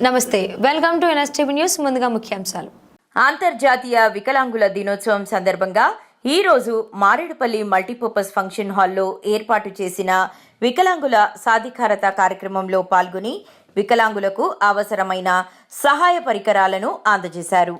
నమస్తే, welcome to NSTV news. ముందుగా ముఖ్యాంశాలు. అంతర్జాతీయ వికలాంగుల దినోత్సవం సందర్భంగా ఈ రోజు మారేడుపల్లి మల్టీపర్పస్ ఫంక్షన్ హాల్లో ఏర్పాటు చేసిన వికలాంగుల సాధికారత కార్యక్రమంలో పాల్గొని వికలాంగులకు అవసరమైన సహాయ పరికరాలను అందజేశారు.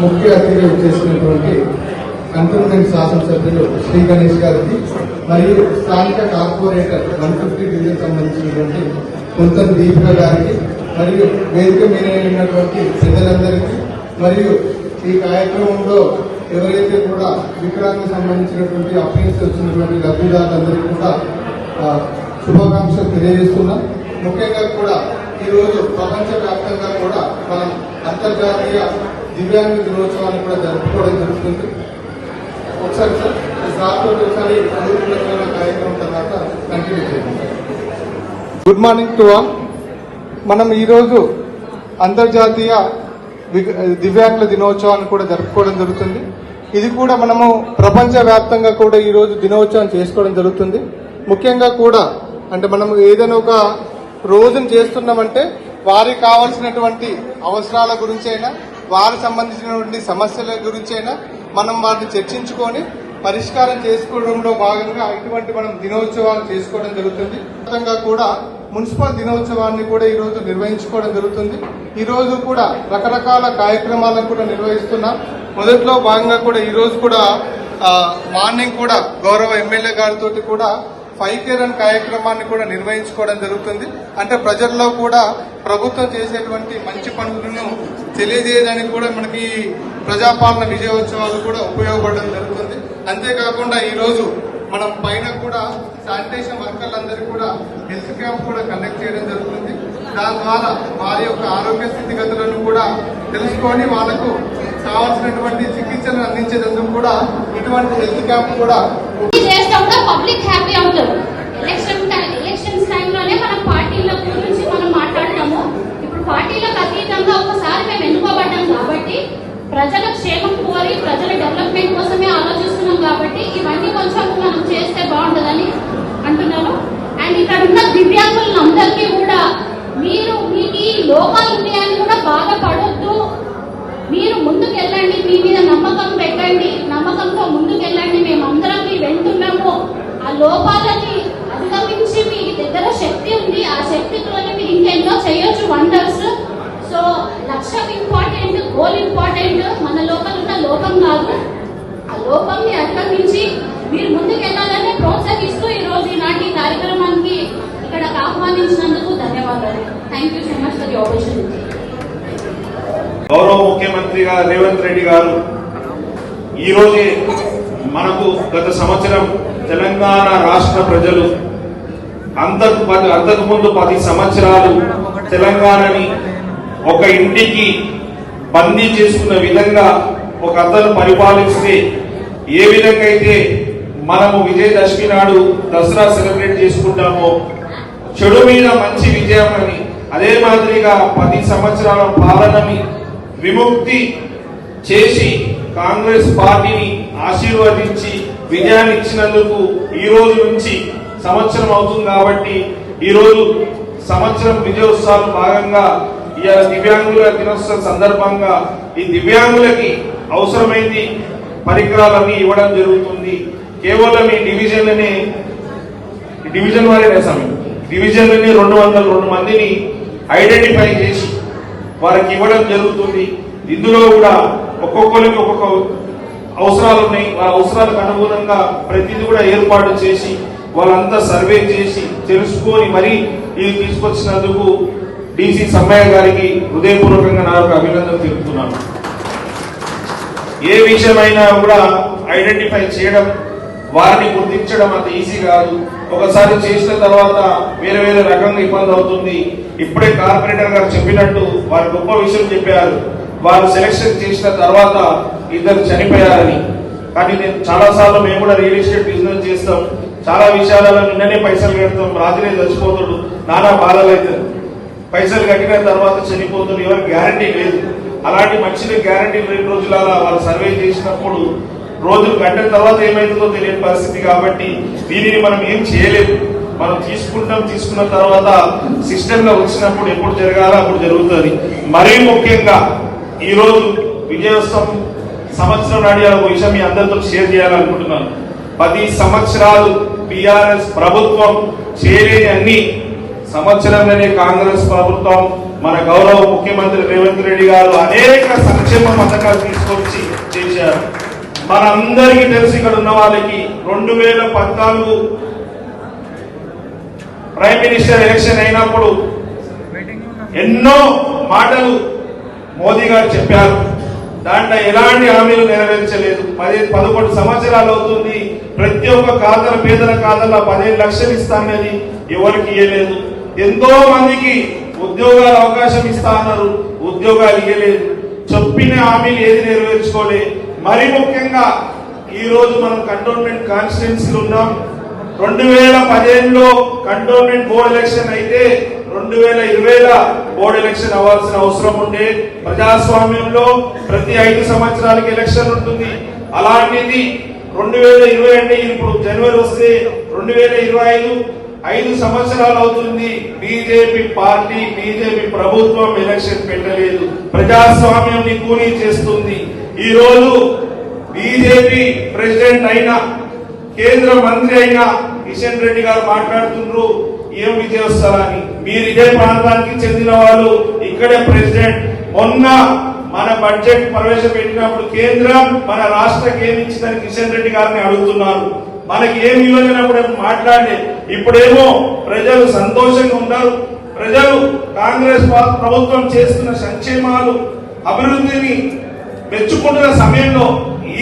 ముఖ్య అతిథిగా చేసినటువంటి కంటోన్మెంట్ శాసనసభ్యులు శ్రీ గణేష్ గారికి మరియు స్థానిక కార్పొరేటర్ 150 డివిజన్ సంబంధించినటువంటి కొంతం దీపిక గారికి మరియు వేదిక మీద ఉన్నటువంటి ప్రజలందరికీ మరియు ఈ కార్యక్రమంలో ఎవరైతే కూడా వికలాంగులకు సంబంధించినటువంటి అప్పీల్స్ వచ్చినటువంటి లబ్ధిదారులందరికీ కూడా శుభాకాంక్షలు తెలియజేస్తున్నాం. ముఖ్యంగా కూడా ఈరోజు ప్రపంచవ్యాప్తంగా కూడా మనం అంతర్జాతీయ దివ్యాంగ దినోత్సవాన్ని కూడా జరుపుకోవడం జరుగుతుంది. ఒకసారి కార్యక్రమం తర్వాత కంటిన్యూ చేద్దాం. Good morning to all. మనం ఈరోజు అంతర్జాతీయ దివ్యాంగుల దినోత్సవాన్ని కూడా జరుపుకోవడం జరుగుతుంది. ఇది కూడా మనము ప్రపంచవ్యాప్తంగా కూడా ఈరోజు దినోత్సవం చేసుకోవడం జరుగుతుంది. ముఖ్యంగా కూడా అంటే మనం ఏదైనా ఒక రోజును చేస్తున్నామంటే వారికి కావాల్సినటువంటి అవసరాల గురించి అయినా వారికి సంబంధించినటువంటి సమస్యల గురించి అయినా మనం వాటిని చర్చించుకొని పరిష్కారం చేసుకోవడంలో భాగంగా ఇటువంటి మనం దినోత్సవాలు చేసుకోవడం జరుగుతుంది. విధంగా కూడా మున్సిపల్ దినోత్సవాన్ని కూడా ఈ రోజు నిర్వహించుకోవడం జరుగుతుంది. ఈ రోజు కూడా రకరకాల కార్యక్రమాలను కూడా నిర్వహిస్తున్నాం. మొదట్లో భాగంగా కూడా ఈ రోజు కూడా మార్నింగ్ కూడా గౌరవ ఎమ్మెల్యే గారితో కూడా 5K రన్ కార్యక్రమాన్ని కూడా నిర్వహించుకోవడం జరుగుతుంది. అంటే ప్రజల్లో కూడా ప్రభుత్వం చేసేటువంటి మంచి పనులను తెలియజేయడానికి కూడా మనకి ప్రజాపాలన విజయోత్సవాలు కూడా ఉపయోగపడడం జరుగుతుంది. అంతేకాకుండా ఈ రోజు మనం పైన కూడా శానిటేషన్ వర్కర్లందరికీ కూడా హెల్త్ క్యాంప్ కూడా కండక్ట్ చేయడం జరుగుతుంది. దాని ద్వారా వారి యొక్క ఆరోగ్య స్థితిగతులను కూడా తెలుసుకొని వాళ్ళకు కావాల్సినటువంటి చికిత్సను అందించేందుకు కూడా ఇటువంటి హెల్త్ క్యాంప్ కూడా పబ్లిక్ హ్యాపీ అవుతారు. ఎలక్షన్స్ టైంలోనే మనం పార్టీల గురించి మనం మాట్లాడతాము. ఇప్పుడు పార్టీలకు అతీతంగా ఒకసారి మేము ఎన్నుకోబడ్డాం కాబట్టి ప్రజల క్షేమం కోరి ప్రజల డెవలప్మెంట్ కోసమే ఆలోచిస్తున్నాం కాబట్టి ఇవన్నీ కొంచెం మనం చేస్తే బాగుంటుందని అంటున్నాను. అండ్ ఇక్కడ ఉన్న దివ్యాంగులందరికీ కూడా మీకు ఈ లోపాలు ఉన్నాయని కూడా బాధపడొద్దు. మీరు ముందుకెళ్ళండి, మీ మీద నమ్మకం పెట్టండి, నమ్మకంతో ముందుకెళ్ళండి. మేమందరం మీ వెంటున్నాము. ఆ లోపాలని అధిగమించి మీ దగ్గర శక్తి ఉంది. ఆ శక్తితోనే మీరు ఇంకెన్నో చేయొచ్చు వండర్స్. సో లక్ష్యం ఇంపార్టెంట్, గోల్ ఇంపార్టెంట్. మన లోపల ఉన్న లోపం కాదు. ఆ లోపంని అధిగమించి మీరు ముందుకెళ్ళాలని ప్రోత్సహిస్తూ ఈ రోజు ఈనాటి కార్యక్రమానికి ఇక్కడ ఆహ్వానించినందుకు ధన్యవాదాలు. Thank you so much for the opportunity. గౌరవ ముఖ్యమంత్రి గారు రేవంత్ రెడ్డి గారు ఈ రోజే మనకు గత సంవత్సరం తెలంగాణ రాష్ట్ర ప్రజలు అంతకుముందు 10 సంవత్సరాలు తెలంగాణని ఒక ఇంటికి బందీ చేసుకున్న విధంగా ఒక అతను పరిపాలిస్తే ఏ విధంగా అయితే మనము విజయదశమి నాడు దసరా సెలబ్రేట్ చేసుకుంటామో చెడు మీద మంచి విజయం అని అదే మాదిరిగా 10 సంవత్సరాల పాలనని విముక్తి చేసి కాంగ్రెస్ పార్టీని ఆశీర్వదించి విజయాన్ని ఇచ్చినందుకు ఈ రోజు నుంచి సంవత్సరం అవుతుంది. కాబట్టి ఈ రోజు సంవత్సరం విజయోత్సవాలు భాగంగా ఈ దివ్యాంగుల దినోత్సవం సందర్భంగా ఈ దివ్యాంగులకి అవసరమైంది పరికరాలన్నీ ఇవ్వడం జరుగుతుంది. కేవలం ఈ డివిజన్ వారి సమయం డివిజన్లని 202 మందిని ఐడెంటిఫై చేసి వారికి ఇవ్వడం జరుగుతుంది. ఇందులో కూడా ఒక్కొక్కరికి ఒక్కొక్క అవసరాలు ఉన్నాయి. వాళ్ళ అవసరాలకు అనుగుణంగా ప్రతిదీ కూడా ఏర్పాటు చేసి వాళ్ళంతా సర్వే చేసి తెలుసుకొని మరీ ఇది తీసుకొచ్చినందుకు డిసి సమ్మయ్య గారికి హృదయపూర్వకంగా నా యొక్క అభినందనలు తెలుపుతున్నాను. ఏ విషయమైనా కూడా ఐడెంటిఫై చేయడం, వారిని గుర్తించడం అంత ఈజీ కాదు. ఒకసారి చేసిన తర్వాత వేరే వేరే రకంగా ఇబ్బంది అవుతుంది. ఇప్పుడే కార్పొరేటర్ గారు చెప్పినట్టు వారు గొప్ప విషయం చెప్పారు. వారు సెలక్షన్ చేసిన తర్వాత ఇద్దరు చనిపోయారని. కానీ నేను చాలా సార్లు మేము కూడా రియల్ ఎస్టేట్ బిజినెస్ చేస్తాం. చాలా విషయాలలో నిన్ననే పైసలు కడతాం, రాత్రి చచ్చిపోతాడు, నానా బాధలు అవుతుంది. పైసలు కట్టిన తర్వాత చనిపోతాడు, ఎవరికి గ్యారంటీ లేదు. అలాంటి మనుషులకు గ్యారంటీ 2 రోజుల వాళ్ళు సర్వే చేసినప్పుడు రోజులు గంటల తర్వాత ఏమైతుందో తెలియని పరిస్థితి. కాబట్టి దీనిని మనం ఏం చేయలేము. మనం తీసుకున్న తర్వాత సిస్టమ్ లో వచ్చినప్పుడు ఎప్పుడు జరగాలో అప్పుడు జరుగుతుంది. మరీ ముఖ్యంగా ఈ రోజు విజయోత్సవం సంవత్సరం నాడు ఒక విషయం మీ అందరితో షేర్ చేయాలనుకుంటున్నాను. 10 సంవత్సరాలు టిఆర్ఎస్ ప్రభుత్వం చేయలేని అన్ని సంవత్సరంలోనే కాంగ్రెస్ ప్రభుత్వం మన గౌరవ ముఖ్యమంత్రి రేవంత్ రెడ్డి గారు అనేక సంక్షేమ పథకాలు తీసుకొచ్చి చేశారు. మనందరికీ తెలిసి ఇక్కడ ఉన్న వాళ్ళకి 2014 ప్రైమ్ మినిస్టర్ ఎలక్షన్ అయినప్పుడు ఎన్నో మాటలు మోదీ గారు చెప్పారు. దాంట్లో ఎలాంటి హామీలు నెరవేర్చలేదు. 11 సంవత్సరాలు అవుతుంది. ప్రతి ఒక్క ఖాతాల పేదల ఖాతాలో 15 లక్షలు ఇస్తానని ఎవరికి ఇవ్వలేదు. ఎంతో మందికి ఉద్యోగాల అవకాశం ఇస్తా అన్నారు, ఉద్యోగాలు ఇవ్వలేదు. చెప్పిన హామీలు ఏది నెరవేర్చుకోలే. మరి ముఖ్యంగా ఈ రోజు మనం కంటోన్మెంట్ కాన్స్టిట్యున్సీలు ఉన్నాం. 2015లో కంటోన్మెంట్ బోర్డు ఎలక్షన్ అయితే 2020 బోర్డు ఎలక్షన్ అవ్వాల్సిన అవసరం ఉండే. ప్రజాస్వామ్యంలో ప్రతి 5 సంవత్సరాలకి ఎలక్షన్ ఉంటుంది. అలాంటిది 2020 అంటే ఇప్పుడు జనవరి వస్తే 2025 5 సంవత్సరాలు అవుతుంది. బీజేపీ పార్టీ, బీజేపీ ప్రభుత్వం ఎలక్షన్ పెట్టలేదు. ప్రజాస్వామ్యాన్ని కూలీ చేస్తుంది. ఈ రోజు బీజేపీ ప్రెసిడెంట్ అయిన, కేంద్ర మంత్రి అయిన కిషన్ రెడ్డి గారు మాట్లాడుతున్నారు ఏం విజయోత్సవాన్ని. మీరు ఇదే ప్రాంతానికి చెందిన వాళ్ళు, ఇక్కడే ప్రెసిడెంట్. మొన్న మన బడ్జెట్ ప్రవేశపెట్టినప్పుడు కేంద్రం మన రాష్ట్రకి ఏమి ఇచ్చిందని కిషన్ రెడ్డి గారిని అడుగుతున్నారు. మనకి ఏమి ఇవ్వలేనప్పుడు మాట్లాడలే. ఇప్పుడేమో ప్రజలు సంతోషంగా ఉన్నారు. ప్రజలు కాంగ్రెస్ ప్రభుత్వం చేస్తున్న సంక్షేమాలు, అభివృద్ధిని మెచ్చుకుంటున్న సమయంలో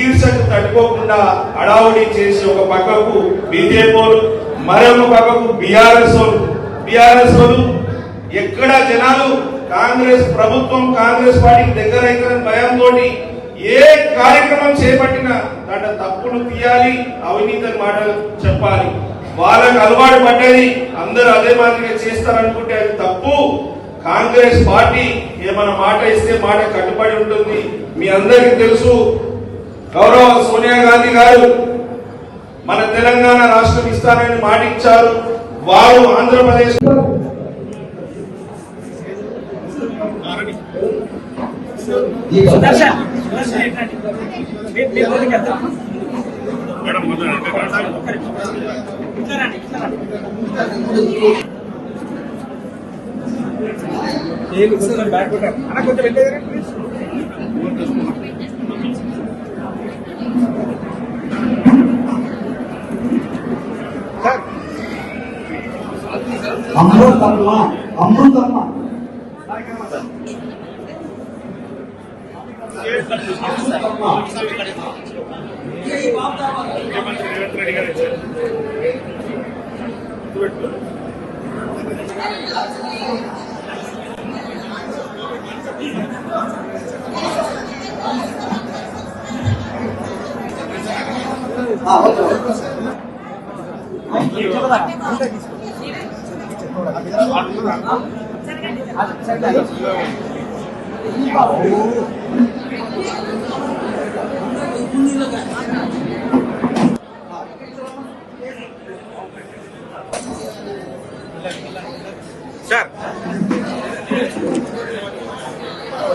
ఈర్షకు తట్టుకోకుండా అడావుడి చేసి ఒక పక్కకు బీజేపీ, మరొక పక్కకు బీఆర్ఎస్ వాళ్ళు ఎక్కడ జనాలు కాంగ్రెస్ ప్రభుత్వం, కాంగ్రెస్ పార్టీకి దగ్గర అవుతుందని భయంతో ఏ కార్యక్రమం చేపట్టినా దాంట్లో తప్పులు తీయాలి, అవినీతి మాటలు చెప్పాలి. వాళ్ళకి అలవాటు పడ్డది అందరూ అదే మాదిరిగా చేస్తారనుకుంటే అది తప్పు. కాంగ్రెస్ పార్టీ ఏమైనా మాట ఇస్తే మాట కట్టుబడి ఉంటుంది. మీ అందరికీ తెలుసు, గౌరవ సోనియా గాంధీ గారు మన తెలంగాణ రాష్ట్రం ఇస్తానని మాట ఇచ్చారు. వారు Andhra Pradesh Amruthamma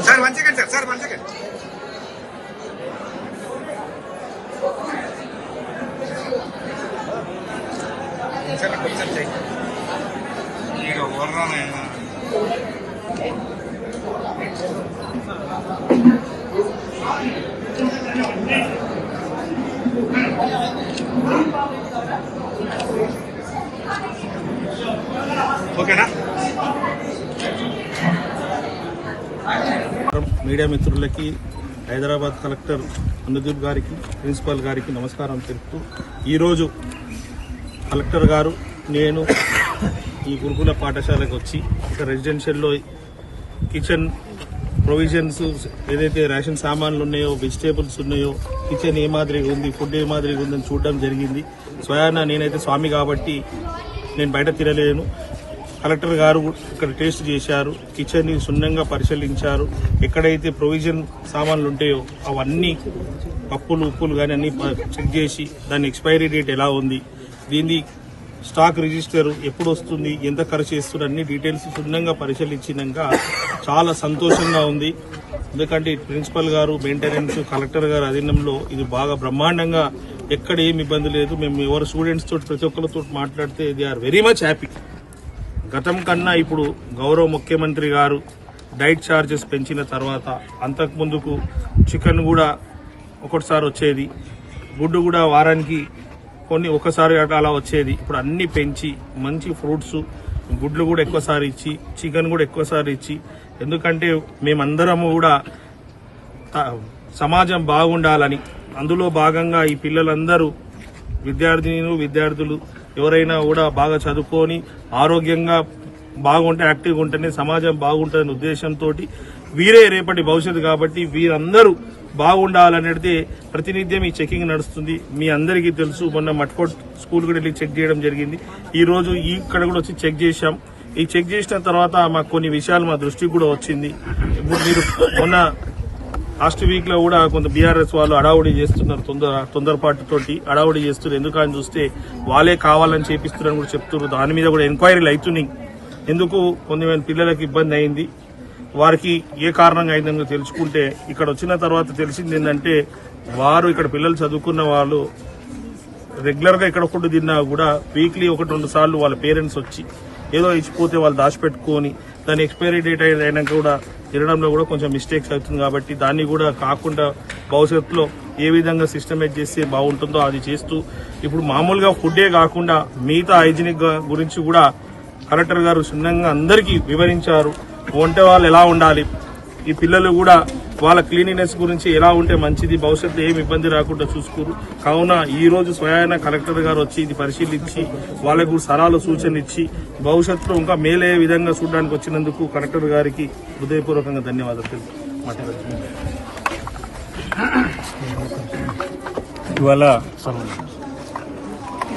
sir 1 second sir 1 second. Sir కొంచెం చెయ్యి. ఇక వర్రానైనా ఓకేనా? మీడియా మిత్రులకి, హైదరాబాద్ కలెక్టర్ అనుదీప్ గారికి, ప్రిన్సిపల్ గారికి నమస్కారం తెలుపుతూ, ఈరోజు కలెక్టర్ గారు నేను ఈ గురుకుల పాఠశాలకు వచ్చి ఇక్కడ రెసిడెన్షియల్లో కిచెన్ ప్రొవిజన్స్ ఏదైతే రేషన్ సామాన్లు ఉన్నాయో, వెజిటేబుల్స్ ఉన్నాయో, కిచెన్ ఏ మాదిరిగా ఉంది, ఫుడ్ ఏ మాదిరిగా ఉందని చూడడం జరిగింది. స్వయాన నేనైతే స్వామి కాబట్టి నేను బయట తిరగలేను. కలెక్టర్ గారు ఇక్కడ టేస్ట్ చేశారు, కిచెన్ని క్షుణ్ణంగా పరిశీలించారు. ఎక్కడైతే ప్రొవిజన్ సామాన్లు ఉంటాయో అవన్నీ పప్పులు ఉప్పులు కానీ అన్ని చెక్ చేసి దాని ఎక్స్పైరీ డేట్ ఎలా ఉంది, దీన్ని స్టాక్ రిజిస్టర్ ఎప్పుడు వస్తుంది, ఎంత ఖర్చు చేస్తున్నారు, అన్ని డీటెయిల్స్ క్షుణ్ణంగా పరిశీలించినాక చాలా సంతోషంగా ఉంది. ఎందుకంటే ప్రిన్సిపల్ గారు, మెయింటెనెన్స్, కలెక్టర్ గారు అధీనంలో ఇది బాగా బ్రహ్మాండంగా, ఎక్కడ ఏమి ఇబ్బంది లేదు. మేము ఎవరు స్టూడెంట్స్ తోటి ప్రతి ఒక్కరితో మాట్లాడితే they are very much happy. గతం కన్నా ఇప్పుడు గౌరవ ముఖ్యమంత్రి గారు డైట్ ఛార్జెస్ పెంచిన తర్వాత అంతకుముందుకు చికెన్ కూడా ఒకటిసారి వచ్చేది, గుడ్డు కూడా వారానికి ఒకసారి అలా వచ్చేది. ఇప్పుడు అన్ని పెంచి మంచి ఫ్రూట్స్, గుడ్లు కూడా ఎక్కువసారి ఇచ్చి, చికెన్ కూడా ఎక్కువసారి ఇచ్చి, ఎందుకంటే మేమందరము కూడా సమాజం బాగుండాలని, అందులో భాగంగా ఈ పిల్లలందరూ విద్యార్థులు ఎవరైనా కూడా బాగా చదువుకొని ఆరోగ్యంగా బాగుంటే, యాక్టివ్గా ఉంటేనే సమాజం బాగుంటుందనే ఉద్దేశంతో వీరే రేపటి భవిష్యత్తు కాబట్టి వీరందరూ బాగుండాలనేది ప్రతినిత్యం ఈ చెకింగ్ నడుస్తుంది. మీ అందరికీ తెలుసు, మొన్న మట్కోట్ స్కూల్ కూడా వెళ్ళి చెక్ చేయడం జరిగింది. ఈ రోజు ఇక్కడ కూడా వచ్చి చెక్ చేశాం. ఈ చెక్ చేసిన తర్వాత మాకు కొన్ని విషయాలు మా దృష్టికి కూడా వచ్చింది. ఇప్పుడు మీరు మొన్న లాస్ట్ వీక్ లో కూడా కొంత బీఆర్ఎస్ వాళ్ళు అడావుడి చేస్తున్నారు, తొందరపాటుతోటి అడావుడి చేస్తున్నారు. ఎందుకని చూస్తే వాళ్ళే కావాలని చేపిస్తున్నారని కూడా చెప్తున్నారు. దాని మీద కూడా ఎంక్వైరీలు అవుతున్నాయి. ఎందుకు కొంతమంది పిల్లలకు ఇబ్బంది అయింది, వారికి ఏ కారణంగా అయిందని తెలుసుకుంటే ఇక్కడ వచ్చిన తర్వాత తెలిసింది ఏంటంటే, వారు ఇక్కడ పిల్లలు చదువుకున్న వాళ్ళు రెగ్యులర్ గా ఇక్కడ ఫుడ్ తిన్నా కూడా వీక్లీ 1-2 సార్లు వాళ్ళ పేరెంట్స్ వచ్చి ఏదో ఇచ్చిపోతే వాళ్ళు దాచిపెట్టుకొని దాని ఎక్స్పైరీ డేట్ అయినాక కూడా తినడంలో కూడా కొంచెం మిస్టేక్స్ అవుతుంది. కాబట్టి దాన్ని కూడా కాకుండా భవిష్యత్తులో ఏ విధంగా సిస్టమేట్ చేస్తే బాగుంటుందో అది చేస్తూ, ఇప్పుడు మామూలుగా ఫుడ్డే కాకుండా మిగతా హైజీనిక్ గురించి కూడా కలెక్టర్ గారు క్షుణ్ణంగా అందరికీ వివరించారు. వంట వాళ్ళు ఎలా ఉండాలి, ఈ పిల్లలు కూడా వాళ్ళ క్లీనినెస్ గురించి ఎలా ఉంటే మంచిది, భవిష్యత్తులో ఏమి ఇబ్బంది రాకుండా చూసుకోరు. కావున ఈ రోజు స్వయాన కలెక్టర్ గారు వచ్చి ఇది పరిశీలించి వాళ్ళకు సలహాలు సూచనలు ఇచ్చి భవిష్యత్తులో ఇంకా మేలే విధంగా చూడడానికి వచ్చినందుకు కలెక్టర్ గారికి హృదయపూర్వకంగా ధన్యవాదాలు మాట్లాడుతున్నాను.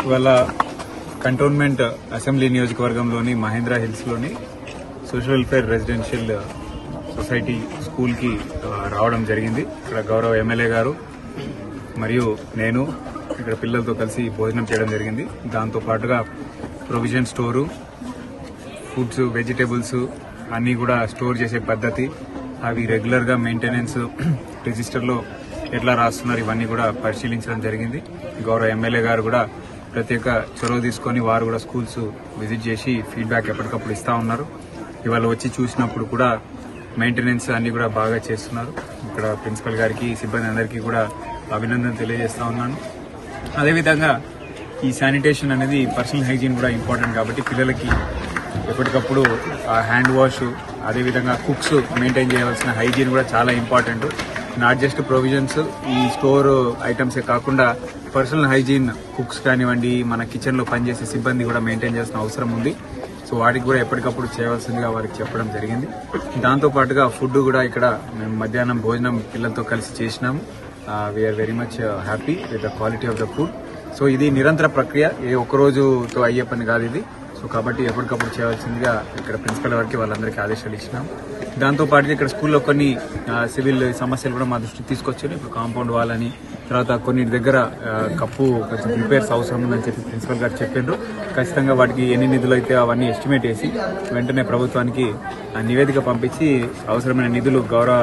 ఇవాళ కంటోన్మెంట్ అసెంబ్లీ నియోజకవర్గంలోని మహేంద్ర హిల్స్ లోని social welfare residential society school కి రావడం జరిగింది. ఇక్కడ గౌరవ ఎమ్మెల్యే గారు మరియు నేను ఇక్కడ పిల్లలతో కలిసి భోజనం చేయడం జరిగింది. దాంతో పాటుగా ప్రొవిజన్ స్టోరు, ఫుడ్స్, వెజిటేబుల్స్ అన్నీ కూడా స్టోర్ చేసే పద్ధతి, అవి రెగ్యులర్ గా మెయింటెనెన్స్ రిజిస్టర్లో ఎట్లా రాస్తున్నారు ఇవన్నీ కూడా పరిశీలించడం జరిగింది. గౌరవ ఎమ్మెల్యే గారు కూడా ప్రత్యేక చొరవ తీసుకొని వారు కూడా స్కూల్స్ విజిట్ చేసి ఫీడ్బ్యాక్ ఎప్పటికప్పుడు ఇస్తా ఉన్నారు. ఇవాళ వచ్చి చూసినప్పుడు కూడా మెయింటెనెన్స్ అన్ని కూడా బాగా చేస్తున్నారు. ఇక్కడ ప్రిన్సిపల్ గారికి, సిబ్బంది అందరికీ కూడా అభినందన తెలియజేస్తా ఉన్నాను. అదేవిధంగా ఈ శానిటేషన్ అనేది, పర్సనల్ హైజీన్ కూడా ఇంపార్టెంట్ కాబట్టి పిల్లలకి ఎప్పటికప్పుడు హ్యాండ్ వాష్, అదేవిధంగా కుక్స్ మెయింటైన్ చేయవలసిన హైజీన్ కూడా చాలా ఇంపార్టెంట్. నాట్ జస్ట్ ప్రొవిజన్స్, ఈ స్టోర్ ఐటమ్సే కాకుండా పర్సనల్ హైజీన్, కుక్స్ కానివ్వండి, మన కిచెన్ లో పనిచేసే సిబ్బంది కూడా మెయింటైన్ చేసిన అవసరం ఉంది. సో వాటికి కూడా ఎప్పటికప్పుడు చేయవలసిందిగా వారికి చెప్పడం జరిగింది. దాంతో పాటుగా ఫుడ్ కూడా ఇక్కడ మేము మధ్యాహ్నం భోజనం పిల్లలతో కలిసి చేసినాము. We are very much happy with the quality of the food. So ఇది నిరంతర ప్రక్రియ, ఏ ఒక్క రోజుతో అయ్యే పని కాదు ఇది. సో కాబట్టి ఎప్పటికప్పుడు చేయవలసిందిగా ఇక్కడ ప్రిన్సిపల్ వారికి వాళ్ళందరికీ ఆదేశాలు ఇచ్చినాం. దాంతో పాటుగా ఇక్కడ స్కూల్లో కొన్ని సివిల్ సమస్యలు కూడా మా దృష్టికి తీసుకొచ్చారు. ఇప్పుడు కాంపౌండ్ వాల్ అని, తర్వాత కొన్ని దగ్గర కప్పు కొంచెం రిపేర్స్ అవసరం ఉందని చెప్పి ప్రిన్సిపల్ గారు చెప్పారు. ఖచ్చితంగా వాటికి ఎన్ని నిధులు అయితే అవన్నీ ఎస్టిమేట్ చేసి వెంటనే ప్రభుత్వానికి నివేదిక పంపించి అవసరమైన నిధులు గౌరవ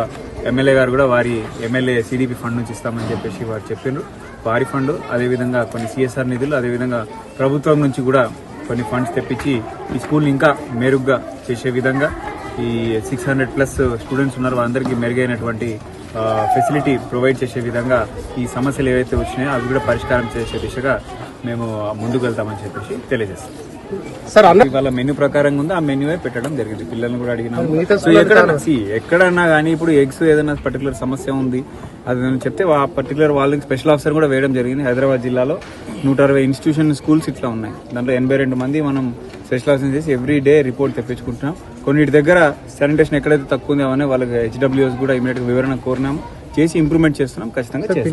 ఎమ్మెల్యే గారు కూడా వారి ఎమ్మెల్యే సిడిపి ఫండ్ నుంచి ఇస్తామని చెప్పేసి వారు చెప్పారు. వారి ఫండ్, అదేవిధంగా కొన్ని సిఎస్ఆర్ నిధులు, అదేవిధంగా ప్రభుత్వం నుంచి కూడా కొన్ని ఫండ్స్ తెప్పించి ఈ స్కూల్ ఇంకా మెరుగ్గా చేసే విధంగా, ఈ 600+ స్టూడెంట్స్ ఉన్నారు, వాళ్ళందరికీ మెరుగైనటువంటి ఫెసిలిటీ ప్రొవైడ్ చేసే విధంగా ఈ సమస్యలు ఏవైతే వచ్చినాయో అవి కూడా పరిష్కారం చేసే దిశగా మేము ముందుకు వెళ్తామని చెప్పేసి తెలియజేస్తాం. ఇవాళ మెనూ ప్రకారంగా ఉంది, ఆ మెన్యూవే పెట్టడం జరిగింది. పిల్లల్ని కూడా అడిగినాం. సో ఎక్కడన్నా కానీ ఇప్పుడు ఎగ్స్ ఏదైనా పర్టికులర్ సమస్య ఉంది అది చెప్తే ఆ పర్టికులర్ వాళ్ళకి స్పెషల్ ఆఫీసర్ కూడా వేయడం జరిగింది. హైదరాబాద్ జిల్లాలో 160 ఇన్స్టిట్యూషన్ స్కూల్స్ ఇట్లా ఉన్నాయి. దాంట్లో 82 మంది మనం స్పెషల్ ఆఫీసర్ చేసి ఎవ్రీ డే రిపోర్ట్ తెప్పించుకుంటున్నాం. కొన్నిటి దగ్గర శానిటేషన్ ఎక్కడైతే తక్కువ ఉంది అవన్నీ వాళ్ళకి HWS కూడా ఇమీడియట్ గా వివరణ కోరినాము, చేసి ఇంప్రూవ్మెంట్ చేస్తున్నాం. ఖచ్చితంగా చేస్తాం.